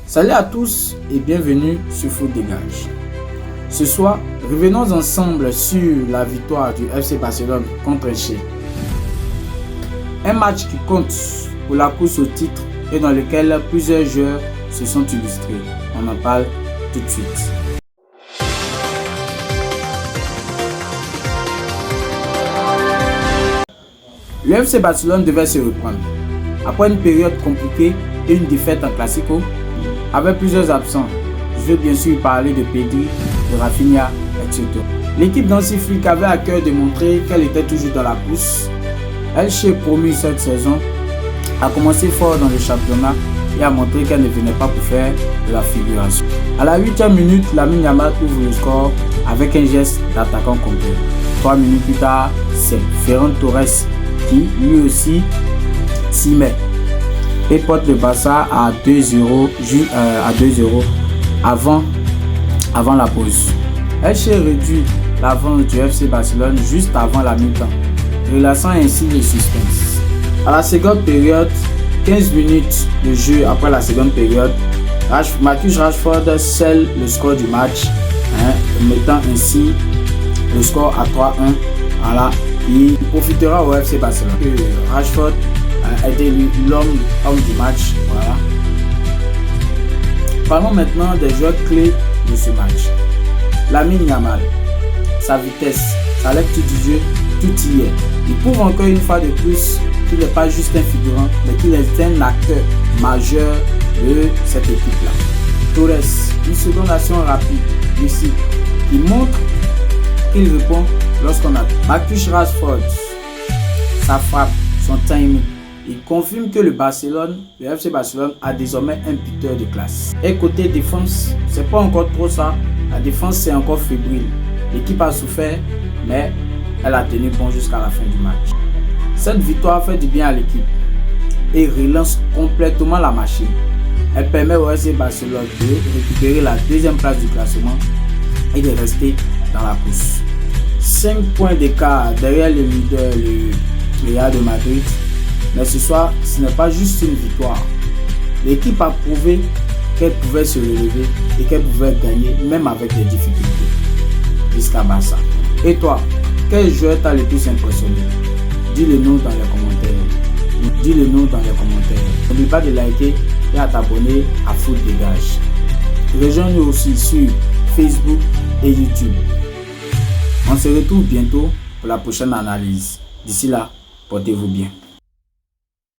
Salut à tous et bienvenue sur Foot Dégage. Ce soir, revenons ensemble sur la victoire du FC Barcelone contre Elche. Un match qui compte pour la course au titre et dans lequel plusieurs joueurs se sont illustrés. On en parle tout de suite. Le FC Barcelone devait se reprendre. Après une période compliquée et une défaite en Classico, avec plusieurs absents, je veux bien sûr parler de Pedri, de Rafinha, etc. L'équipe d'Hansi Flick avait à cœur de montrer qu'elle était toujours dans la course. Elche, promu cette saison, a commencé fort dans le championnat et a montré qu'elle ne venait pas pour faire de la figuration. À la 8e minute, Lamine Yamal ouvre le score avec un geste d'attaquant complet. 3 minutes plus tard, c'est Ferran Torres qui lui aussi s'y met et porte le Barça à 2-0 avant la pause. Elche réduit l'avance du FC Barcelone juste avant la mi-temps, relançant ainsi le suspense. À la seconde période, 15 minutes de jeu après la seconde période, Marcus Rashford scelle le score du match, mettant ainsi le score à 3-1. Voilà. Il profitera au FC Barcelone. Rashford a été l'homme du match. Voilà. Parlons maintenant des joueurs clés de ce match. Lamine Yamal, sa vitesse, sa lecture du jeu, tout y est. Il prouve encore une fois de plus qu'il n'est pas juste un figurant, mais qu'il est un acteur majeur de cette équipe-là. Torres, une seconde action rapide, ici, qui montre qu'il répond lorsqu'on a Marcus Rashford, sa frappe, son timing. Il confirme que le FC Barcelone a désormais un buteur de classe. Et côté défense, c'est pas encore trop ça. La défense c'est encore fébrile. L'équipe a souffert, mais elle a tenu bon jusqu'à la fin du match. Cette victoire fait du bien à l'équipe et relance complètement la machine. Elle permet au FC Barcelone de récupérer la deuxième place du classement et de rester dans la course. 5 points d'écart derrière le leader, le Real de Madrid. Mais ce soir, ce n'est pas juste une victoire. L'équipe a prouvé qu'elle pouvait se relever et qu'elle pouvait gagner même avec des difficultés jusqu'à Barça. Et toi, quel joueur t'a le plus impressionné? Dis-le nous dans les commentaires. Dis-le nous dans les commentaires. N'oublie pas de liker et à t'abonner à Foot Dégage. Rejoins-nous aussi sur Facebook et YouTube. On se retrouve bientôt pour la prochaine analyse. D'ici là, portez-vous bien.